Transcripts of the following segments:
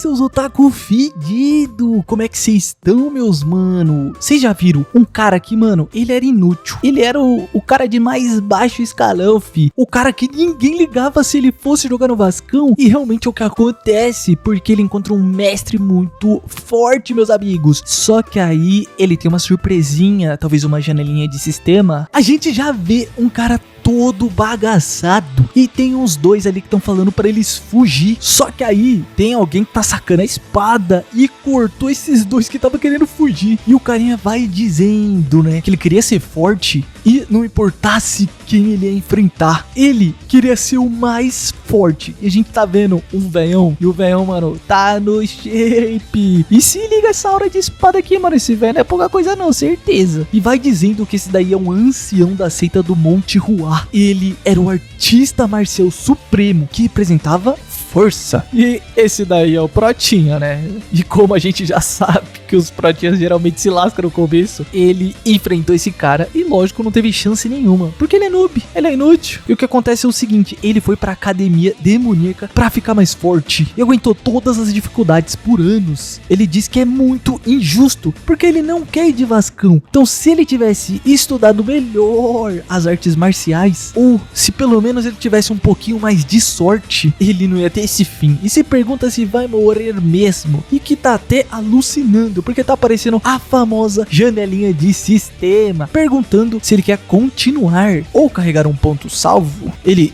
seus otaku fedido! Como é que vocês estão, meus mano? Vocês já viram um cara aqui, mano? Ele era inútil. Ele era o cara de mais baixo escalão, fi. O cara que ninguém ligava se ele fosse jogar no Vascão. E realmente é o que acontece, porque ele encontra um mestre muito forte, meus amigos. Só que aí ele tem uma surpresinha, talvez uma janelinha de sistema. A gente já vê um cara todo bagaçado. E tem uns dois ali que estão falando pra eles fugir. Só que aí tem alguém que tá sacando a espada e cortou esses dois que tava querendo fugir. E o carinha vai dizendo, né, que ele queria ser forte e não importasse quem ele ia enfrentar. Ele queria ser o mais forte. E a gente tá vendo um velhão. E o velhão, mano, tá no shape. E se liga essa aura de espada aqui, mano. Esse velho não é pouca coisa não, certeza. E vai dizendo que esse daí é um ancião da seita do Monte Ruá. Ele era o artista marcial supremo que representava força. E esse daí é o Protinha, né? E como a gente já sabe que os Protinhas geralmente se lascam no começo, ele enfrentou esse cara e lógico não teve chance nenhuma, porque ele é noob, ele é inútil. E o que acontece é o seguinte, ele foi pra academia demoníaca pra ficar mais forte e aguentou todas as dificuldades por anos. Ele diz que é muito injusto, porque ele não quer ir de Vascão. Então se ele tivesse estudado melhor as artes marciais, ou se pelo menos ele tivesse um pouquinho mais de sorte, ele não ia ter esse fim. E se pergunta se vai morrer mesmo. E que tá até alucinando, porque tá aparecendo a famosa janelinha de sistema, perguntando se ele quer continuar ou carregar um ponto salvo. Ele,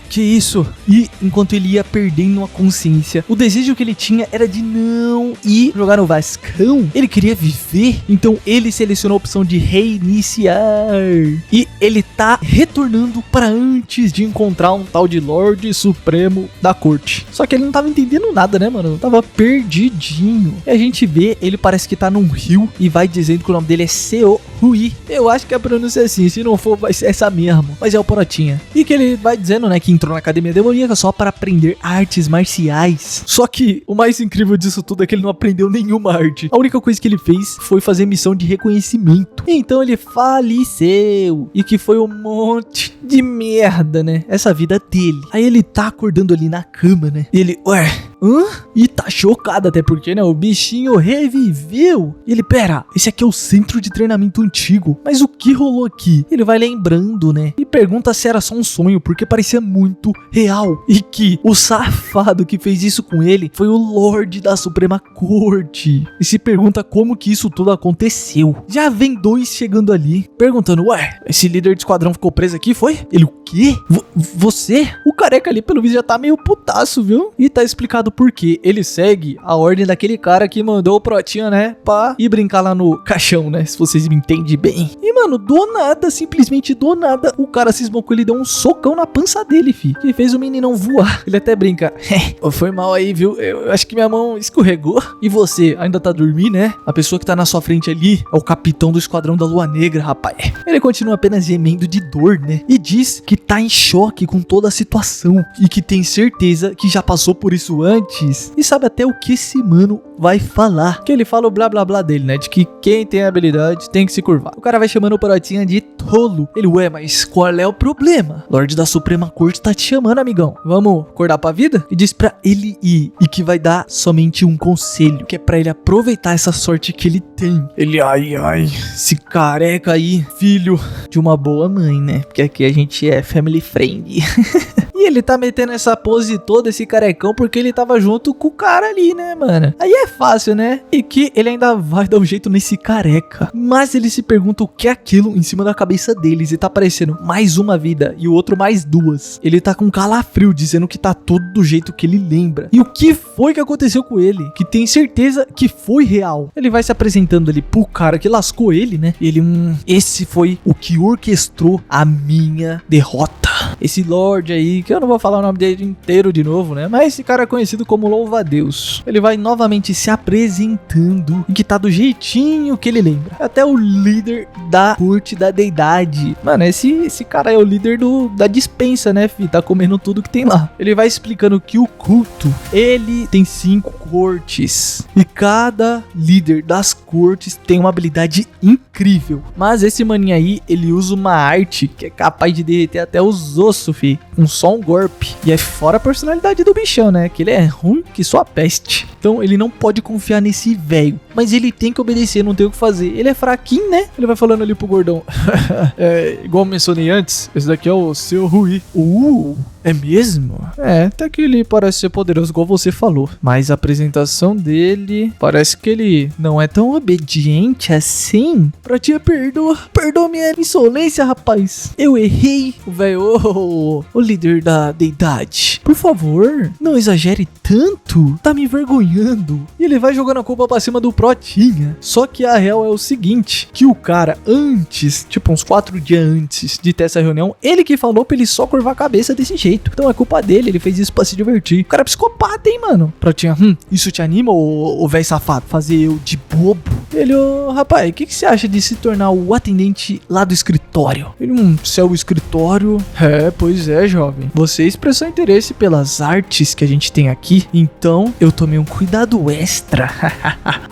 que isso? E enquanto ele ia perdendo a consciência, o desejo que ele tinha era de não ir jogar no Vascão. Ele queria viver, então ele selecionou a opção de reiniciar. E ele tá retornando para antes de encontrar um tal de Lorde Supremo da corte. Só que ele não tava entendendo nada, né, mano? Tava perdidinho. E a gente vê, ele parece que tá num rio e vai dizendo que o nome dele é Seo Rui. Eu acho que a pronúncia é assim, se não for vai ser essa mesmo. Mas é o Protinha. E que ele vai dizendo, né, que entrou na academia demoníaca só para aprender artes marciais. Só que o mais incrível disso tudo é que ele não aprendeu nenhuma arte. A única coisa que ele fez foi fazer missão de reconhecimento. Então ele faleceu. E que foi um monte de merda, né? Essa vida dele. Aí ele tá acordando ali na cama, né? E ele, E tá chocado, até porque, né? O bichinho reviveu. E ele, pera, esse aqui é o centro de treinamento antigo. Mas o que rolou aqui? Ele vai lembrando, né? E pergunta se era só um sonho, porque parecia muito real. E que o safado que fez isso com ele foi o Lorde da Suprema Corte. E se pergunta como que isso tudo aconteceu. Já vem dois chegando ali, perguntando, esse líder de esquadrão ficou preso aqui, foi? Ele, o quê? Você? O careca ali, pelo visto, já tá meio putaço, viu? E tá explicado por quê. Ele segue a ordem daquele cara que mandou o Protinha, né, pra ir brincar lá no caixão, né, se vocês me entendem bem. E, mano, do nada, simplesmente do nada, o cara cismou com ele, deu um socão na pança dele, fi, que fez o meninão voar. Ele até brinca, foi mal aí, viu? Eu acho que minha mão escorregou. E você, ainda tá dormindo, né? A pessoa que tá na sua frente ali é o capitão do Esquadrão da Lua Negra, rapaz. Ele continua apenas gemendo de dor, né? E diz que tá em choque com toda a situação e que tem certeza que já passou por isso antes e sabe até o que esse mano vai falar. Que ele fala o blá blá blá dele, né? De que quem tem habilidade tem que se curvar. O cara vai chamando o Protinha de tolo. Ele, mas qual é o problema? Lorde da Suprema Corte tá te chamando, amigão. Vamos acordar pra vida? E diz pra ele ir. E que vai dar somente um conselho, que é pra ele aproveitar essa sorte que ele tem. Ele, esse careca aí, filho de uma boa mãe, né? Porque aqui a gente é family friend. E ele tá metendo essa pose toda, esse carecão, porque ele tava junto com o cara ali, né, mano? Aí é fácil, né? E que ele ainda vai dar um jeito nesse careca. Mas ele se pergunta o que é aquilo em cima da cabeça deles. E tá aparecendo mais uma vida e o outro mais duas. Ele tá com calafrio, dizendo que tá tudo do jeito que ele lembra. E o que foi que aconteceu com ele? Que tem certeza que foi real. Ele vai se apresentando ali pro cara que lascou ele, né? E ele, esse foi o que orquestrou a minha derrota. Esse Lorde aí, que eu não vou falar o nome dele inteiro de novo, né? Mas esse cara é conhecido como Louva-a-Deus. Ele vai novamente se apresentando e que tá do jeitinho que ele lembra. Até o líder da corte da deidade. Mano, esse cara é o líder da dispensa, né, fi? Tá comendo tudo que tem lá. Ele vai explicando que o culto, ele tem 5 cortes. E cada líder das cortes tem uma habilidade incrível. Mas esse maninho aí, ele usa uma arte que é capaz de derreter até os grosso, fi. Só um golpe. E é fora a personalidade do bichão, né? Que ele é ruim que só a peste. Então ele não pode confiar nesse velho. Mas ele tem que obedecer, não tem o que fazer. Ele é fraquinho, né? Ele vai falando ali pro gordão. Igual eu mencionei antes, esse daqui é o seu Rui. É mesmo? Até que ele parece ser poderoso, igual você falou. Mas a apresentação dele parece que ele não é tão obediente assim. Pratinha, perdoa minha insolência, rapaz. Eu errei. O velho, o líder da deidade, por favor, não exagere tanto. Tá me envergonhando. E ele vai jogando a culpa pra cima do Protinha. Só que a real é o seguinte, que o cara antes, tipo uns 4 dias antes de ter essa reunião, ele que falou pra ele só curvar a cabeça desse jeito. Então é culpa dele, ele fez isso pra se divertir. O cara é psicopata, hein, mano? Protinha, isso te anima, ô velho safado? Fazer eu de bobo? Ele, rapaz, o que você acha de se tornar o atendente lá do escritório? Ele, se é o escritório... Pois é, jovem. Você expressou interesse pelas artes que a gente tem aqui, então eu tomei um cuidado extra.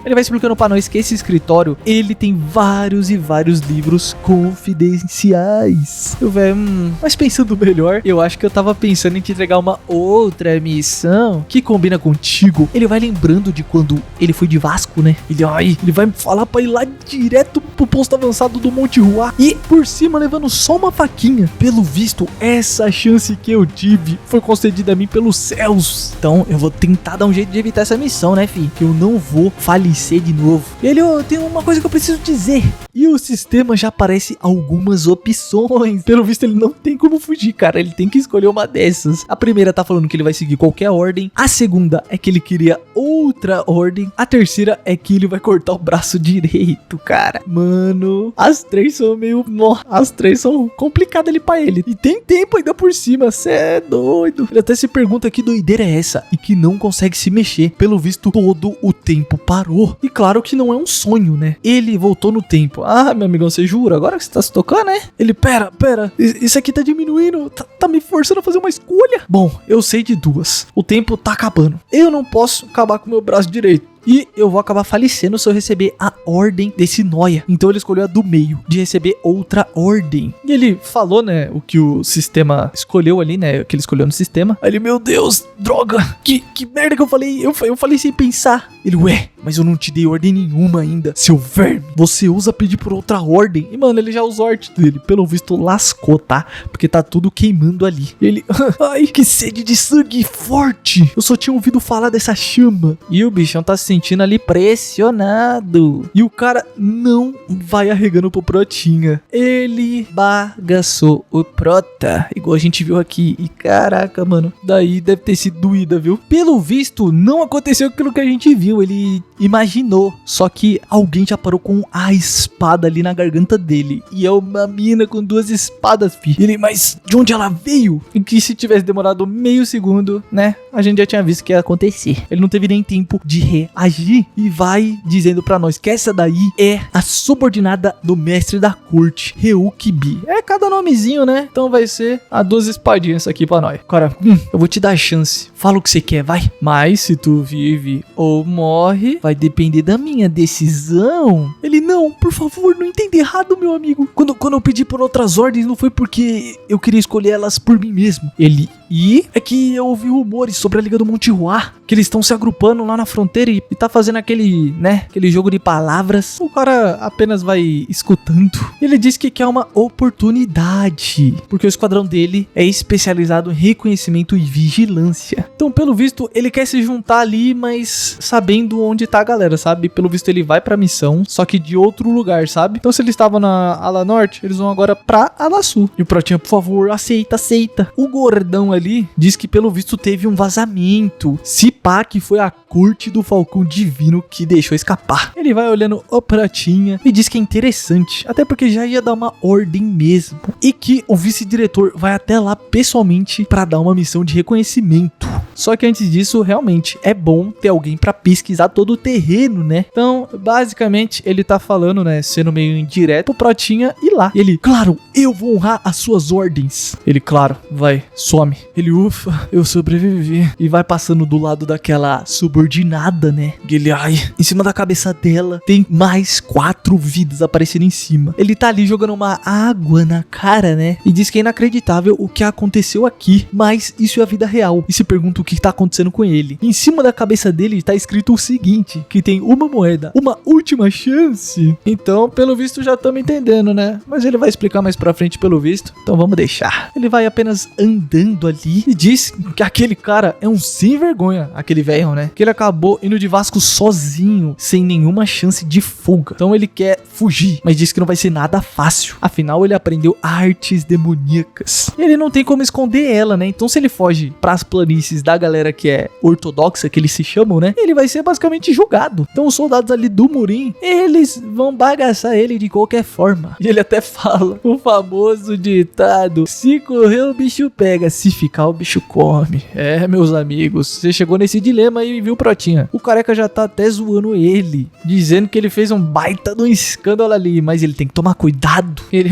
Ele vai explicando pra nós que esse escritório, ele tem vários e vários livros confidenciais. Eu, velho, mas pensando melhor, eu acho que eu tava pensando em te entregar uma outra missão que combina contigo. Ele vai lembrando de quando ele foi de Vasco, né? Ele vai falar pra ir lá direto pro posto avançado do Monte Ruá e por cima levando só uma faquinha. Pelo visto, essa chance que eu tive foi concedida a mim pelos céus. Então eu vou tentar dar um jeito de evitar essa missão, né, fi? Que eu não vou falecer de novo. E ele, tem uma coisa que eu preciso dizer. E o sistema já aparece algumas opções. Pelo visto, ele não tem como fugir, cara. Ele tem que escolher uma dessas. A primeira tá falando que ele vai seguir qualquer ordem. A segunda é que ele queria outra ordem. A terceira é que ele vai cortar o braço direito, cara. Mano, as três são meio... As três são complicadas ali pra ele. E tem tempo ainda por cima. Cê é doido. Ele até se pergunta que doideira é essa. E que não consegue se mexer. Pelo visto, todo o tempo parou. E claro que não é um sonho, né? Ele voltou no tempo. Meu amigão, você jura? Agora que você tá se tocando, né? Ele, pera. Isso aqui tá diminuindo. Tá me forçando a fazer uma escolha. Bom, eu sei de duas. O tempo tá acabando. Eu não posso acabar com o meu braço direito. E eu vou acabar falecendo se eu receber a ordem desse nóia. Então ele escolheu a do meio, de receber outra ordem. E ele falou, né, o que o sistema escolheu ali, né, o que ele escolheu no sistema. Aí ele, meu Deus, droga, que merda que eu falei. Eu falei sem pensar. Ele, mas eu não te dei ordem nenhuma ainda, seu verme. Você usa pedir por outra ordem. E, mano, ele já usou a arte dele. Pelo visto, lascou, tá? Porque tá tudo queimando ali. E ele, ai, que sede de sangue forte. Eu só tinha ouvido falar dessa chama. E o bichão tá se sentindo ali pressionado. E o cara não vai arregando pro Protinha. Ele bagaçou o Prota, igual a gente viu aqui. E caraca, mano, daí deve ter sido doída, viu? Pelo visto, não aconteceu aquilo que a gente viu. Ele imaginou, só que alguém já parou com a espada ali na garganta dele. E é uma mina com 2 espadas, fi. Ele, mas de onde ela veio? E que se tivesse demorado meio segundo, né, a gente já tinha visto que ia acontecer. Ele não teve nem tempo de reagir e vai dizendo pra nós que essa daí é a subordinada do mestre da corte, Ryukibi. É cada nomezinho, né? Então vai ser a 2 espadinhas aqui pra nós. Cara, eu vou te dar a chance. Fala o que você quer, vai. Mas se tu vive ou morre, vai depender da minha decisão. Ele, não, por favor, não entenda errado, meu amigo. Quando eu pedi por outras ordens, não foi porque eu queria escolher elas por mim mesmo. Ele, e é que eu ouvi rumores sobre a Liga do Monte Ruá, que eles estão se agrupando lá na fronteira e tá fazendo aquele, né, aquele jogo de palavras. O cara apenas vai escutando. Ele diz que quer uma oportunidade, porque o esquadrão dele é especializado em reconhecimento e vigilância. Então, pelo visto, ele quer se juntar ali, mas sabendo onde tá a galera, sabe? Pelo visto, ele vai pra missão, só que de outro lugar, sabe? Então, se eles estavam na ala norte, eles vão agora pra ala sul. E o Protinha, por favor, aceita. O gordão ali diz que, pelo visto, teve um vazamento. Se pá, que foi a corte do Falcão Divino que deixou escapar. Ele vai olhando o Protinha e diz que é interessante, até porque já ia dar uma ordem mesmo. E que o vice-diretor vai até lá pessoalmente pra dar uma missão de reconhecimento. Só que antes disso, realmente, é bom ter alguém pra pesquisar todo o terreno, né? Então, basicamente, ele tá falando, né, sendo meio indireto pro Protinha ir lá. E ele, claro, eu vou honrar as suas ordens. Ele, claro, vai, some. Ele, ufa, eu sobrevivi. E vai passando do lado daquela subordinada subordinada, né? E ele, em cima da cabeça dela tem mais 4 vidas aparecendo em cima. Ele tá ali jogando uma água na cara, né? E diz que é inacreditável o que aconteceu aqui, mas isso é a vida real. E se pergunta o que tá acontecendo com ele. Em cima da cabeça dele tá escrito o seguinte, que tem uma moeda, uma última chance. Então, pelo visto, já estamos entendendo, né? Mas ele vai explicar mais pra frente pelo visto, então vamos deixar. Ele vai apenas andando ali e diz que aquele cara é um sem vergonha, aquele velho, né? Que ele acabou indo de Vasco sozinho, sem nenhuma chance de fuga. Então ele quer fugir, mas diz que não vai ser nada fácil. Afinal, ele aprendeu artes demoníacas. E ele não tem como esconder ela, né? Então se ele foge pras planícies da galera que é ortodoxa, que eles se chamam, né? Ele vai ser basicamente julgado. Então os soldados ali do Murim, eles vão bagaçar ele de qualquer forma. E ele até fala o famoso ditado: se correr o bicho pega, se ficar o bicho come. É, meus amigos, você chegou nesse dilema aí, viu, Protinha? O careca já tá até zoando ele, dizendo que ele fez um baita de um escândalo ali, mas ele tem que tomar cuidado. Ele,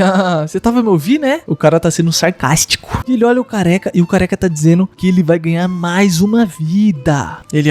você tava me ouvindo, né? O cara tá sendo sarcástico. E ele olha o careca e o careca tá dizendo que ele vai ganhar mais uma vida. Ele,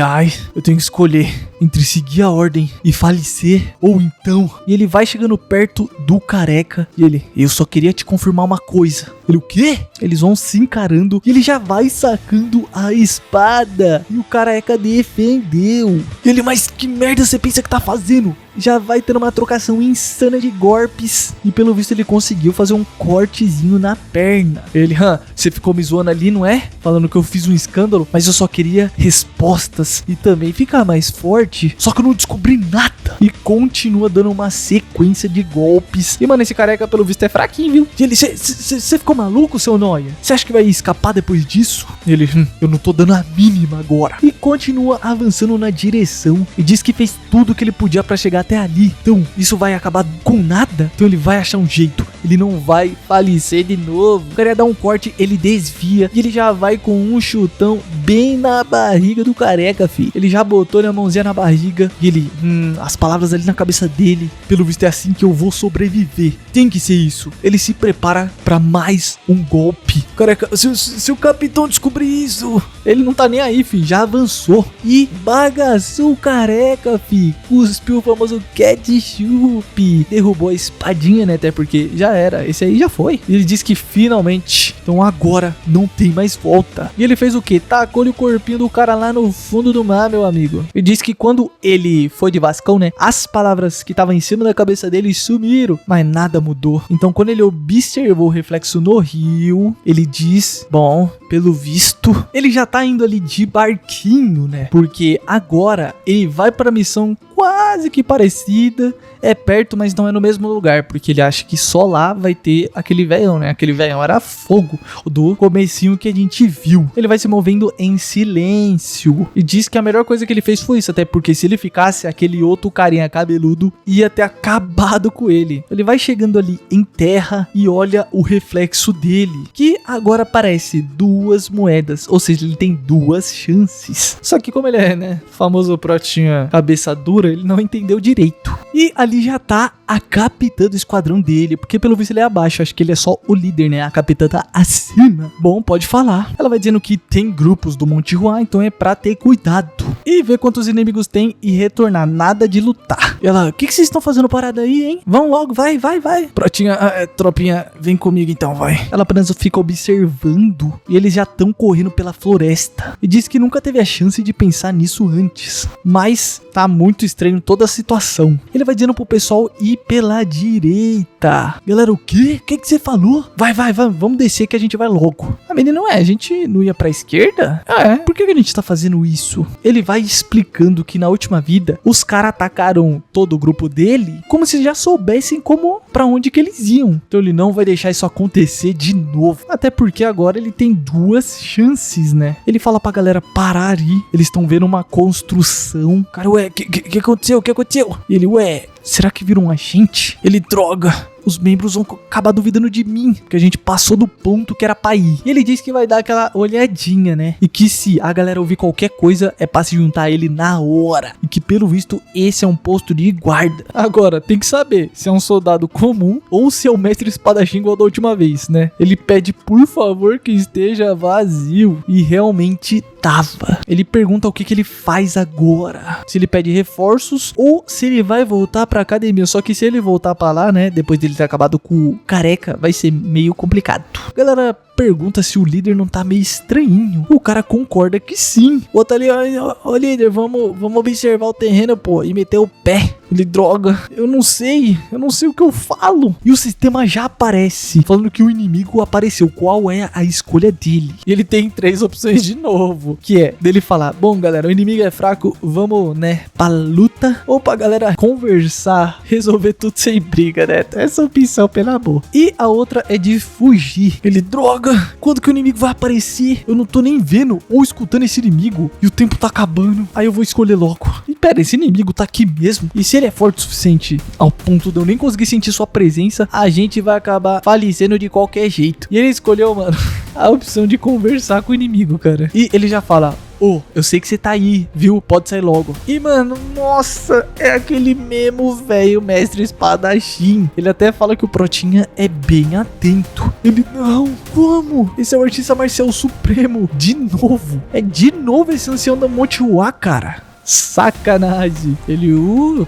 eu tenho que escolher entre seguir a ordem e falecer ou então. E ele vai chegando perto do careca e ele, eu só queria te confirmar uma coisa. Ele, o quê? Eles vão se encarando e ele já vai sacando a espada. E o careca defendeu. Ele, mas que merda você pensa que tá fazendo? Já vai tendo uma trocação insana de golpes. E pelo visto ele conseguiu fazer um cortezinho na perna. Ele, você ficou me zoando ali, não é? Falando que eu fiz um escândalo, mas eu só queria respostas e também ficar mais forte. Só que eu não descobri nada. E continua dando uma sequência de golpes. E mano, esse careca pelo visto é fraquinho, viu? E ele, você ficou maluco, seu nóia? Você acha que vai escapar depois disso? Ele, eu não tô dando a mínima agora. E continua avançando na direção. E diz que fez tudo que ele podia pra chegar até ali. Então, isso vai acabar com nada? Então ele vai achar um jeito. Ele não vai falecer de novo. O cara ia dar um corte, ele desvia. E ele já vai com um chutão bem na barriga do careca, fi. Ele já botou a mãozinha na barriga. E ele, as palavras ali na cabeça dele. Pelo visto é assim que eu vou sobreviver. Tem que ser isso. Ele se prepara pra mais um golpe. Careca, se o capitão descobrir isso, ele não tá nem aí, fi. Já avançou. E bagaçou o careca, fi. Cuspiu o famoso ketchup. Derrubou a espadinha, né? Até porque já era. Esse aí já foi. Ele disse que finalmente, então agora não tem mais volta. E ele fez o quê? Tacou-lhe o corpinho do cara lá no fundo do mar, meu amigo. E disse que quando ele foi de Vascão, né? As palavras que estavam em cima da cabeça dele sumiram. Mas nada mudou. Então quando ele observou o reflexo no rio, ele diz, bom, pelo visto, ele já tá indo ali de barquinho, né? Porque agora ele vai pra missão quase que parecida. É perto, mas não é no mesmo lugar, porque ele acha que só lá vai ter aquele velhão, né? Aquele velhão era fogo, do comecinho que a gente viu. Ele vai se movendo em silêncio e diz que a melhor coisa que ele fez foi isso, até porque se ele ficasse, aquele outro carinha cabeludo ia ter acabado com ele. Ele vai chegando ali em terra e olha o reflexo dele, que agora parece 2 moedas, ou seja, ele tem 2 chances. Só que como ele é, né, famoso protinha cabeça dura, ele não entendeu direito. E ali já tá a capitã do esquadrão dele, porque pelo visto ele é abaixo, acho que ele é só o líder, né? A capitã tá acima. Bom, pode falar. Ela vai dizendo que tem grupos do Monte Juá, então é pra ter cuidado. E ver quantos inimigos tem e retornar, nada de lutar. E ela, o que vocês estão fazendo parada aí, hein? Vão logo, vai. Protinha, tropinha, vem comigo então, vai. Ela apenas fica observando e eles já estão correndo pela floresta. E diz que nunca teve a chance de pensar nisso antes. Mas tá muito estranho toda a situação. Ele vai dizendo pro pessoal ir pela direita. Galera, o quê? O que você falou? Vai, vamos descer que a gente vai logo. A menina, a gente não ia pra esquerda? Por que a gente tá fazendo isso? Ele vai explicando que na última vida, os caras atacaram todo o grupo dele, como se já soubessem pra onde que eles iam. Então ele não vai deixar isso acontecer de novo. Até porque agora ele tem 2 chances, né? Ele fala pra galera parar aí. Eles estão vendo uma construção. Cara, o que aconteceu? O que aconteceu? E ele, será que viram um agente? Ele, droga, os membros vão acabar duvidando de mim, porque a gente passou do ponto que era pra ir. E ele diz que vai dar aquela olhadinha, né? E que se a galera ouvir qualquer coisa, é pra se juntar a ele na hora. E que pelo visto, esse é um posto de guarda. Agora, tem que saber se é um soldado comum ou se é o mestre espadachim igual da última vez, né? Ele pede, por favor, que esteja vazio. E realmente tava. Ele pergunta o que ele faz agora. Se ele pede reforços ou se ele vai voltar pra academia. Só que se ele voltar pra lá, né, depois dele ter acabado com o careca, vai ser meio complicado. Galera, pergunta se o líder não tá meio estranhinho. O cara concorda que sim. O outro ali, ó líder, vamos observar o terreno, pô, e meter o pé. Ele, droga, eu não sei o que eu falo. E o sistema já aparece, falando que o inimigo apareceu, qual é a escolha dele. E ele tem 3 opções de novo, que é dele falar, bom galera, o inimigo é fraco, vamos, né, pra luta, ou pra galera conversar, resolver tudo sem briga, né, essa opção pelo amor. E a outra é de fugir. Ele, droga, quando que o inimigo vai aparecer? Eu não tô nem vendo ou escutando esse inimigo, e o tempo tá acabando, aí eu vou escolher logo. E pera, esse inimigo tá aqui mesmo? E se ele é forte o suficiente ao ponto de eu nem conseguir sentir sua presença, a gente vai acabar falecendo de qualquer jeito. E ele escolheu, mano, a opção de conversar com o inimigo, cara. E ele já fala, eu sei que você tá aí, viu? Pode sair logo. E, mano, nossa, é aquele mesmo velho mestre espadachim. Ele até fala que o Protinha é bem atento. Ele, não, como? Esse é o artista marcial supremo. De novo. É de novo esse ancião da Monte Uá, cara. Sacanagem. Ele,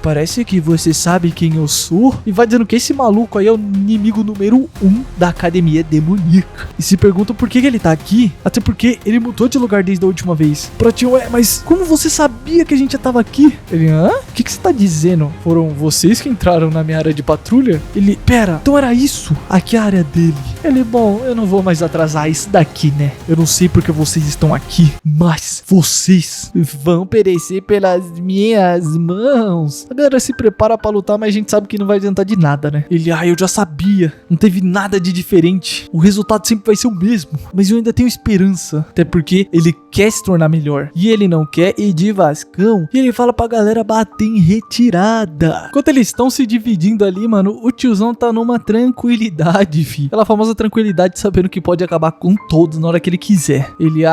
parece que você sabe quem eu sou. E vai dizendo que esse maluco aí é o inimigo número 1 da academia demoníaca. E se perguntam por que ele tá aqui, até porque ele mudou de lugar desde a última vez. Protinho, mas como você sabia que a gente já tava aqui? Ele, o que você tá dizendo? Foram vocês que entraram na minha área de patrulha? Ele, pera, então era isso? Aqui é a área dele. Ele, bom, eu não vou mais atrasar isso daqui, né? Eu não sei porque vocês estão aqui, mas vocês vão perecer pelas minhas mãos. A galera se prepara pra lutar, mas a gente sabe que não vai adiantar de nada, né? Ele, eu já sabia. Não teve nada de diferente. O resultado sempre vai ser o mesmo. Mas eu ainda tenho esperança. Até porque ele quer se tornar melhor. E ele não quer ir de Vascão. E ele fala pra galera bater em retirada. Enquanto eles estão se dividindo ali, mano, o tiozão tá numa tranquilidade, fi. Aquela famosa tranquilidade sabendo que pode acabar com todos na hora que ele quiser. Ele,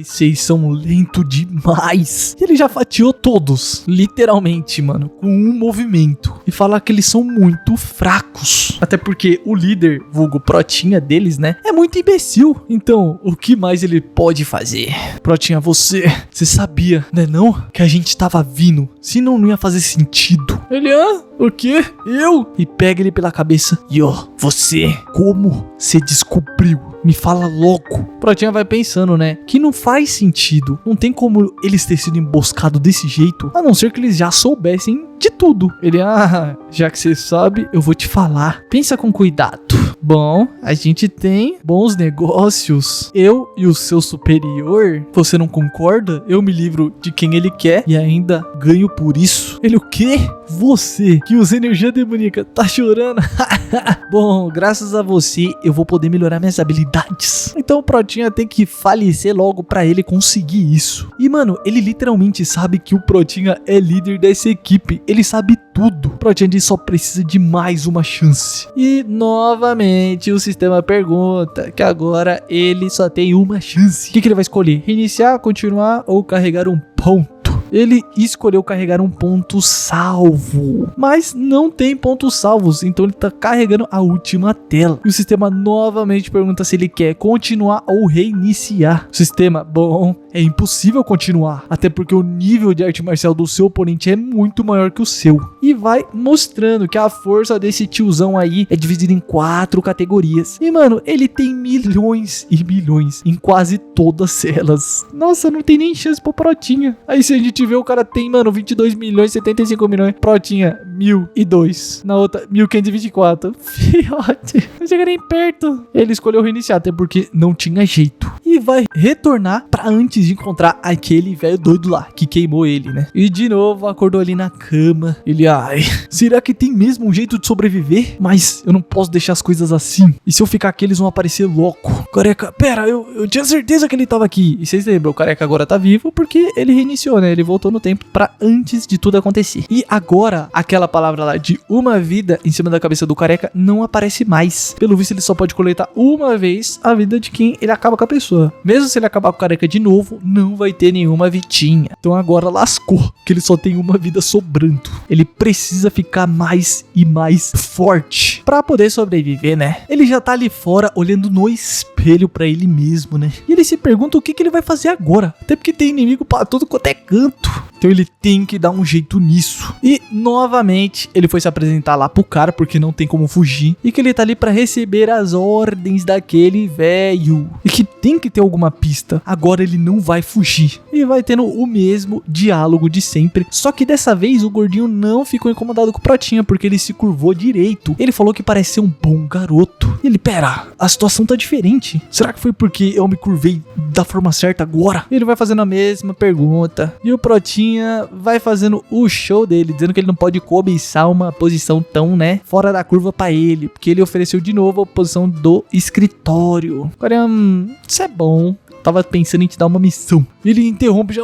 vocês são lento demais. E ele já fatiou todos, literalmente, mano, com um movimento. E fala que eles são muito fracos. Até porque o líder, vulgo Protinha deles, né, é muito imbecil. Então, o que mais ele pode fazer? Protinha, você sabia, né não? Que a gente tava vindo. Senão não ia fazer sentido. Ele, o quê? Eu? E pega ele pela cabeça. E você, como você descobriu? Me fala logo. Protinha vai pensando, né? Que não faz sentido. Não tem como eles terem sido emboscados desse jeito. A não ser que eles já soubessem de tudo. Ele, já que você sabe, eu vou te falar. Pensa com cuidado. Bom, a gente tem bons negócios. Eu e o seu superior, você não concorda? Eu me livro de quem ele quer e ainda ganho por isso. Ele, o quê? Você, que usa energia demoníaca, tá chorando? Bom, graças a você, eu vou poder melhorar minhas habilidades. Então o Protinha tem que falecer logo pra ele conseguir isso. E, mano, ele literalmente sabe que o Protinha é líder dessa equipe. Ele sabe tudo. O Protinha só precisa de mais uma chance. E, novamente, o sistema pergunta que agora ele só tem uma chance. O que ele vai escolher? Reiniciar, continuar ou carregar um ponto? Ele escolheu carregar um ponto salvo, mas não tem pontos salvos, então ele tá carregando a última tela. E o sistema novamente pergunta se ele quer continuar ou reiniciar. O sistema, bom, é impossível continuar, até porque o nível de arte marcial do seu oponente é muito maior que o seu. E vai mostrando que a força desse tiozão aí é dividida em 4 categorias. E, mano, ele tem milhões e milhões em quase todas elas. Nossa, não tem nem chance pro Protinha. Aí se a gente vê, o cara tem, mano, 22 milhões, 75 milhões. Protinha, 1002. Na outra, 1524. Fiote, não chega nem perto. Ele escolheu reiniciar, até porque não tinha jeito. E vai retornar pra antes de encontrar aquele velho doido lá, que queimou ele, né? E de novo, acordou ali na cama. Ele, será que tem mesmo um jeito de sobreviver? Mas eu não posso deixar as coisas assim. E se eu ficar aqui, eles vão aparecer louco. Careca, pera, eu tinha certeza que ele tava aqui. E vocês lembram, o Careca agora tá vivo porque ele reiniciou, né? Ele voltou no tempo pra antes de tudo acontecer. E agora, aquela aquela palavra lá de uma vida em cima da cabeça do careca não aparece mais. Pelo visto, ele só pode coletar uma vez a vida de quem ele acaba com a pessoa. Mesmo se ele acabar com o careca de novo, não vai ter nenhuma vitinha. Então agora lascou, que ele só tem uma vida sobrando. Ele precisa ficar mais e mais forte pra poder sobreviver, né? Ele já tá ali fora olhando no espelho pra ele mesmo, né? E ele se pergunta o que ele vai fazer agora. Até porque tem inimigo pra todo quanto é canto. Então ele tem que dar um jeito nisso. E novamente ele foi se apresentar lá pro cara, porque não tem como fugir. E que ele tá ali pra receber as ordens daquele velho. E que tem que ter alguma pista. Agora ele não vai fugir. E vai tendo o mesmo diálogo de sempre. Só que dessa vez o gordinho não ficou incomodado com o Protinha, porque ele se curvou direito. Ele falou que parecia um bom garoto. E ele, pera, a situação tá diferente. Será que foi porque eu me curvei da forma certa agora? Ele vai fazendo a mesma pergunta. E o Protinha vai fazendo o show dele, dizendo que ele não pode cobiçar uma posição tão, né, fora da curva pra ele, porque ele ofereceu de novo a posição do escritório. Agora, isso é bom. Tava pensando em te dar uma missão. Ele interrompe já,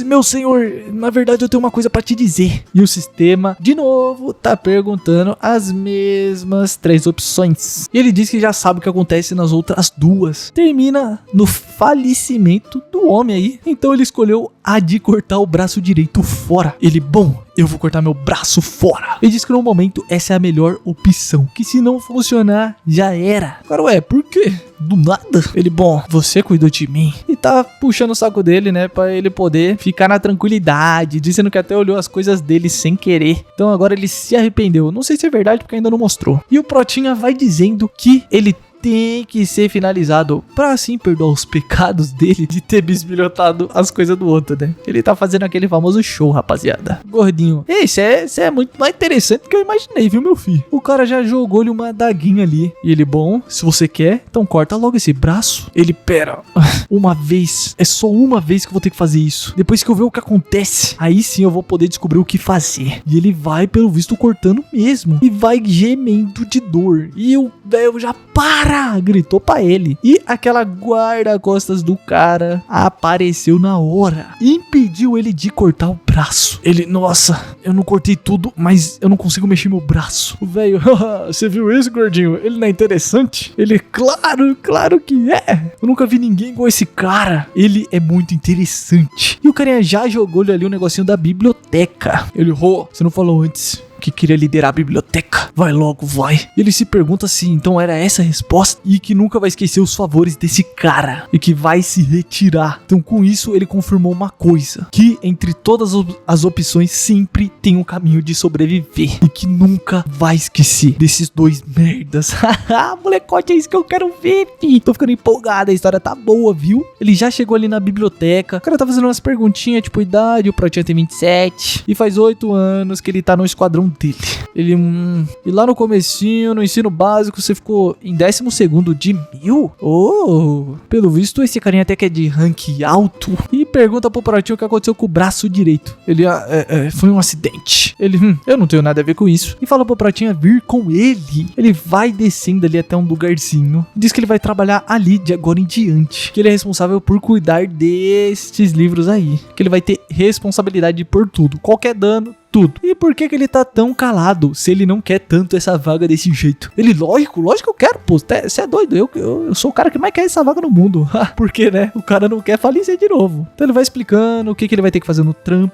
meu senhor, na verdade eu tenho uma coisa pra te dizer. E o sistema, de novo, tá perguntando as mesmas 3 opções. E ele diz que já sabe o que acontece nas outras 2. Termina no falecimento do homem aí. Então ele escolheu a de cortar o braço direito fora. Ele, bom, eu vou cortar meu braço fora. Ele diz que no momento essa é a melhor opção, que se não funcionar, já era. Agora, ué, por quê? Do nada? Ele, bom, você cuidou de mim. E tá puxando o saco dele, né, pra ele poder ficar na tranquilidade, dizendo que até olhou as coisas dele sem querer. Então agora ele se arrependeu. Não sei se é verdade, porque ainda não mostrou. E o Protinha vai dizendo que ele tem que ser finalizado pra assim perdoar os pecados dele de ter bisbilhotado as coisas do outro, né? Ele tá fazendo aquele famoso show, rapaziada. Gordinho. Isso é muito mais interessante do que eu imaginei, viu, meu filho? O cara já jogou-lhe uma adaguinha ali. E ele, bom, se você quer, então corta logo esse braço. Ele, pera, uma vez. É só uma vez que eu vou ter que fazer isso. Depois que eu ver o que acontece, aí sim eu vou poder descobrir o que fazer. E ele vai, pelo visto, cortando mesmo. E vai gemendo de dor. E o velho já para! Gritou pra ele. E aquela guarda-costas do cara apareceu na hora e impediu ele de cortar o braço. Ele, nossa, eu não cortei tudo, mas eu não consigo mexer meu braço. O velho, você viu isso, gordinho? Ele não é interessante? Ele, claro que é. Eu nunca vi ninguém igual esse cara. Ele é muito interessante. E o carinha já jogou-lhe ali um negocinho da biblioteca. Ele, você não falou antes que queria liderar a biblioteca. Vai logo, vai. E ele se pergunta se então era essa a resposta e que nunca vai esquecer os favores desse cara e que vai se retirar. Então com isso ele confirmou uma coisa, que entre todas as opções sempre tem um caminho de sobreviver e que nunca vai esquecer desses 2 merdas. Molecote, é isso que eu quero ver, fi. Tô ficando empolgado, a história tá boa, viu? Ele já chegou ali na biblioteca, o cara tá fazendo umas perguntinhas, tipo idade, o Protinha tem 27 e faz 8 anos que ele tá no esquadrão dele. Ele, e lá no comecinho, no ensino básico, você ficou em 12º de 1000? Pelo visto, esse carinha até que é de rank alto. E pergunta pro Protinha o que aconteceu com o braço direito. Ele, foi um acidente. Ele, eu não tenho nada a ver com isso. E fala pro Protinha vir com ele. Ele vai descendo ali até um lugarzinho. Diz que ele vai trabalhar ali de agora em diante. Que ele é responsável por cuidar destes livros aí. Que ele vai ter responsabilidade por tudo. Qualquer dano, tudo. E por que ele tá tão calado se ele não quer tanto essa vaga desse jeito? Ele, lógico que eu quero, pô. Você é doido. Eu sou o cara que mais quer essa vaga no mundo. Porque, né? O cara não quer falecer de novo. Então ele vai explicando o que ele vai ter que fazer no trampo.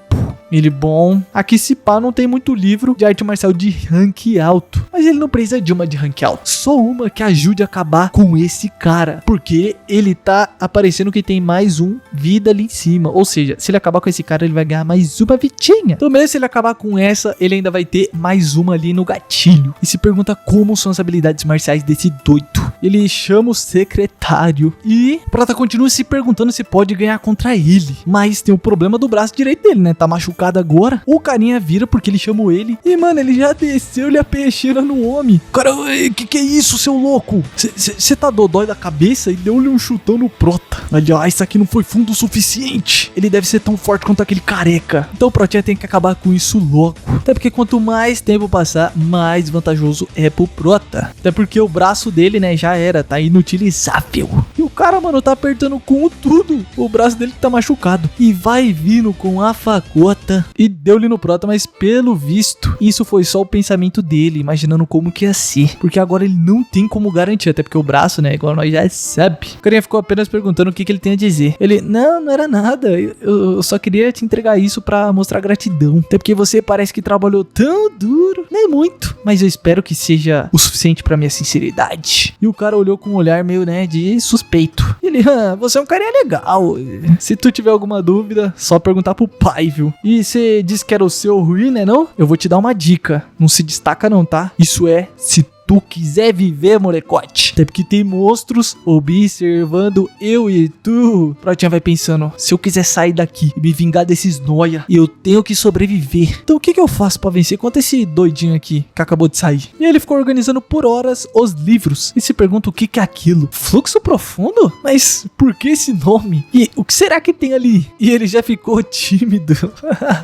Ele, bom, aqui se pá não tem muito livro de arte marcial de rank alto, mas ele não precisa de uma de rank alto, só uma que ajude a acabar com esse cara, porque ele tá aparecendo que tem mais vida ali em cima, ou seja, se ele acabar com esse cara ele vai ganhar mais uma vitinha, então mesmo se ele acabar com essa, ele ainda vai ter mais uma ali no gatilho, e se pergunta como são as habilidades marciais desse doido. Ele chama o secretário e Prota continua se perguntando se pode ganhar contra ele, mas tem o problema do braço direito dele, né, tá machucado agora. O carinha vira porque ele chamou ele e, mano, ele já desceu-lhe a peixeira no homem. Cara, que é isso, seu louco? Você tá dodói da cabeça? E deu-lhe um chutão no Prota. Aliás, isso aqui não foi fundo o suficiente. Ele deve ser tão forte quanto aquele careca. Então o Protinha tem que acabar com isso logo. Até porque quanto mais tempo passar, mais vantajoso é pro Prota. Até porque o braço dele, né, já era, tá inutilizável. E o cara, mano, tá apertando com tudo o braço dele que tá machucado. E vai vindo com a facota próta. E deu-lhe no próta, mas pelo visto, isso foi só o pensamento dele, imaginando como que ia ser. Porque agora ele não tem como garantir, até porque o braço, né, igual nós já sabe. O carinha ficou apenas perguntando o que ele tem a dizer. Ele, não era nada, eu só queria te entregar isso pra mostrar gratidão. Até porque você parece que trabalhou tão duro, nem muito, mas eu espero que seja o suficiente pra minha sinceridade. E o cara olhou com um olhar meio, né, de suspeito. Ele, você é um carinha legal. Se tu tiver alguma dúvida, só perguntar pro pai, viu? E você disse que era o seu ruim, né, não? Eu vou te dar uma dica. Não se destaca não, tá? Isso é, se tu quiser viver, molecote. Até porque tem monstros observando eu e tu. Protinha vai pensando, se eu quiser sair daqui e me vingar desses noia, eu tenho que sobreviver. Então o que eu faço pra vencer contra esse doidinho aqui que acabou de sair? E ele ficou organizando por horas os livros e se pergunta o que é aquilo. Fluxo profundo? Mas por que esse nome? E o que será que tem ali? E ele já ficou tímido.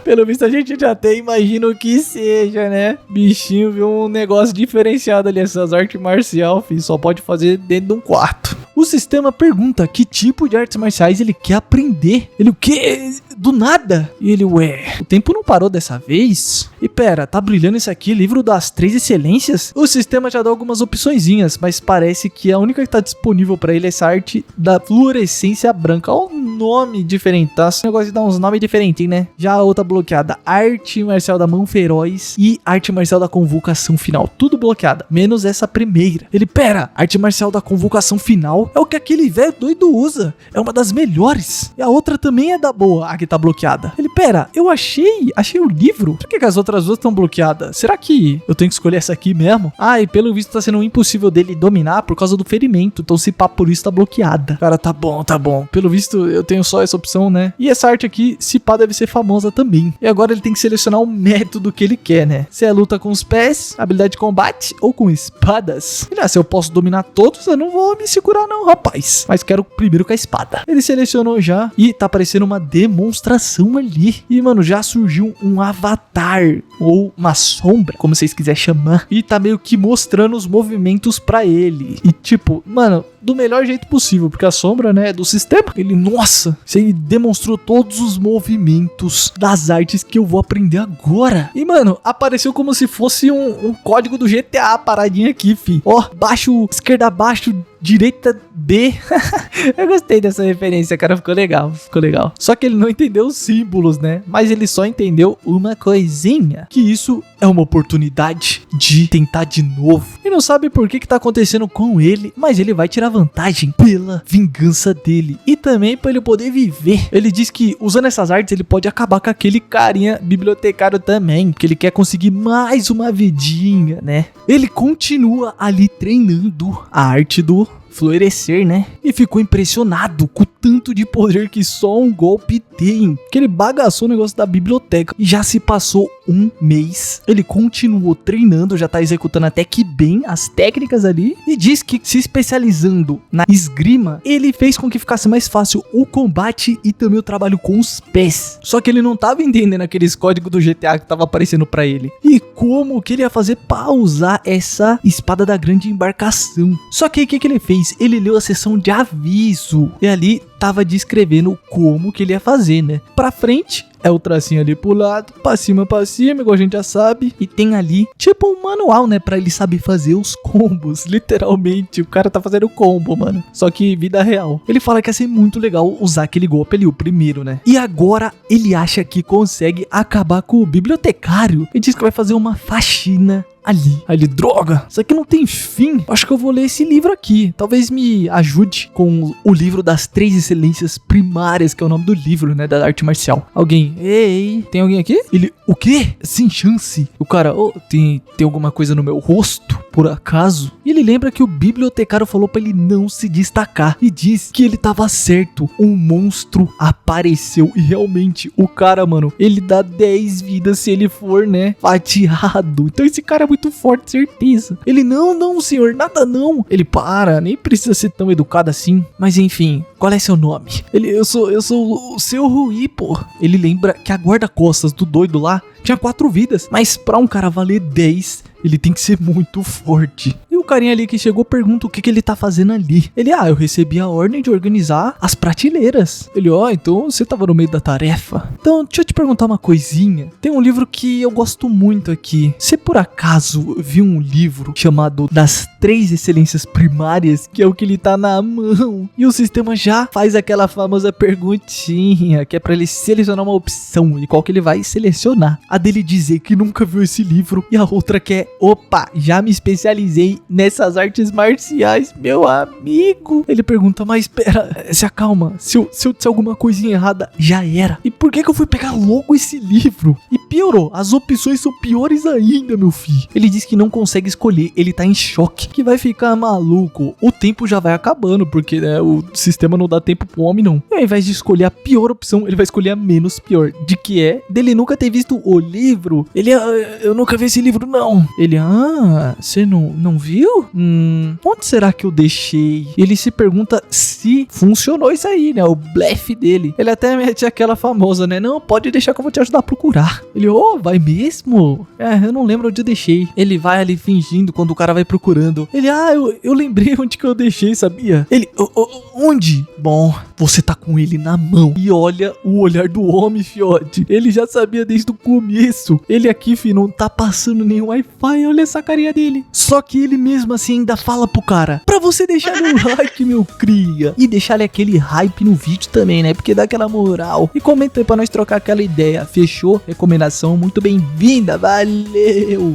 Pelo visto a gente já até imagina o que seja, né? Bichinho viu um negócio diferenciado ali. Essas artes marciais, filho, só pode fazer dentro de um quarto. O sistema pergunta que tipo de artes marciais ele quer aprender. Ele, o quê? Do nada? E ele, ué, o tempo não parou dessa vez? E pera, tá brilhando isso aqui, livro das 3 excelências? O sistema já dá algumas opçõezinhas, mas parece que a única que tá disponível pra ele é essa arte da fluorescência branca. Olha o nome diferente, tá? Esse negócio de dar uns nomes diferentes, né? Já a outra bloqueada, arte marcial da mão feroz e arte marcial da convocação final. Tudo bloqueada, menos essa primeira. Ele, pera, arte marcial da convocação final é o que aquele velho doido usa. É uma das melhores. E a outra também é da boa, a que tá bloqueada. Ele, pera, eu achei o livro. Por que as outras duas estão bloqueadas? Será que eu tenho que escolher essa aqui mesmo? Ah, e pelo visto tá sendo impossível dele dominar por causa do ferimento. Então se pá, por isso tá bloqueada. Cara, tá bom. Pelo visto eu tenho só essa opção, né? E essa arte aqui, se pá, deve ser famosa também. E agora ele tem que selecionar o método que ele quer, né? Se é luta com os pés, habilidade de combate ou com espadas. E, se eu posso dominar todos, eu não vou me segurar não, rapaz. Mas quero primeiro com a espada. Ele selecionou já e tá aparecendo uma demonstração ali. E, mano, já surgiu um avatar ou uma sombra, como vocês quiserem chamar. E tá meio que mostrando os movimentos pra ele. E, tipo, mano, do melhor jeito possível, porque a sombra, né, é do sistema. Ele, nossa, você demonstrou todos os movimentos das artes que eu vou aprender agora. E, mano, apareceu como se fosse um código do GTA paradinho aqui, fi. Ó, baixo, esquerda abaixo, direita B. Eu gostei dessa referência, cara, ficou legal. Só que ele não entendeu os símbolos, né? Mas ele só entendeu uma coisinha, que isso é uma oportunidade de tentar de novo. E não sabe por que tá acontecendo com ele, mas ele vai tirar vantagem pela vingança dele e também pra ele poder viver. Ele diz que usando essas artes ele pode acabar com aquele carinha bibliotecário também, porque ele quer conseguir mais uma vidinha, né? Ele continua ali treinando a arte do florescer, né? E ficou impressionado com o tanto de poder que só um golpe tem. Que ele bagaçou o negócio da biblioteca. E já se passou um mês. Ele continuou treinando, já tá executando até que bem as técnicas ali. E diz que se especializando na esgrima, ele fez com que ficasse mais fácil o combate e também o trabalho com os pés. Só que ele não tava entendendo aqueles códigos do GTA que tava aparecendo pra ele. E como que ele ia fazer pra usar essa espada da grande embarcação. Só que o que ele fez? Ele leu a seção de aviso e ali tava descrevendo como que ele ia fazer, né? Pra frente é o tracinho ali pro lado, pra cima, igual a gente já sabe. E tem ali, tipo um manual, né? Pra ele saber fazer os combos. Literalmente, o cara tá fazendo combo, mano. Só que vida real. Ele fala que ia ser muito legal usar aquele golpe ali, o primeiro, né? E agora ele acha que consegue acabar com o bibliotecário. Ele diz que vai fazer uma faxina ali. Aí ele, droga, isso aqui não tem fim. Acho que eu vou ler esse livro aqui. Talvez me ajude com o livro das 3 excelências primárias, que é o nome do livro, né, da arte marcial. Alguém, ei, tem alguém aqui? Ele, o quê? Sem chance. O cara, tem alguma coisa no meu rosto, por acaso? E ele lembra que o bibliotecário falou pra ele não se destacar e diz que ele tava certo. Um monstro apareceu e realmente o cara, mano, ele dá 10 vidas se ele for, né, fatiado. Então esse cara é muito forte, certeza. Ele, não, senhor, nada não. Ele, para, nem precisa ser tão educado assim. Mas enfim, qual é seu nome? Ele, eu sou o seu Rui, pô. Ele lembra que a guarda-costas do doido lá tinha 4 vidas. Mas pra um cara valer 10, ele tem que ser muito forte. E o carinha ali que chegou pergunta o que ele tá fazendo ali. Ele, eu recebi a ordem de organizar as prateleiras. Ele, então você tava no meio da tarefa. Então, deixa eu te perguntar uma coisinha. Tem um livro que eu gosto muito aqui. Você por acaso viu um livro chamado Das 3 Excelências Primárias, que é o que ele tá na mão? E o sistema já faz aquela famosa perguntinha, que é pra ele selecionar uma opção e qual que ele vai selecionar. A dele dizer que nunca viu esse livro e a outra que é, opa, já me especializei nessas artes marciais, meu amigo. Ele pergunta, mas pera, se acalma, se eu disser alguma coisinha errada, já era. E por que eu fui pegar logo esse livro? E piorou, as opções são piores ainda, meu filho. Ele diz que não consegue escolher, ele tá em choque, que vai ficar maluco. O tempo já vai acabando, porque né, o sistema não dá tempo pro homem não. E ao invés de escolher a pior opção, ele vai escolher a menos pior, de que é dele nunca ter visto o livro. Ele, eu nunca vi esse livro não. Ele, você não viu? Onde será que eu deixei? Ele se pergunta se funcionou isso aí, né? O blefe dele. Ele até mete aquela famosa, né? Não, pode deixar que eu vou te ajudar a procurar. Ele, vai mesmo? Eu não lembro onde eu deixei. Ele vai ali fingindo quando o cara vai procurando. Ele, eu lembrei onde que eu deixei, sabia? Ele, onde? Bom, você tá com ele na mão. E olha o olhar do homem, fiote. Ele já sabia desde o começo. Ele aqui, filho, não tá passando nenhum Wi-Fi. Olha essa carinha dele. Só que ele mesmo assim ainda fala pro cara, pra você deixar no like, meu cria. E deixar aquele hype no vídeo também, né? Porque dá aquela moral. E comenta aí pra nós trocar aquela ideia. Fechou? Recomendação muito bem-vinda. Valeu!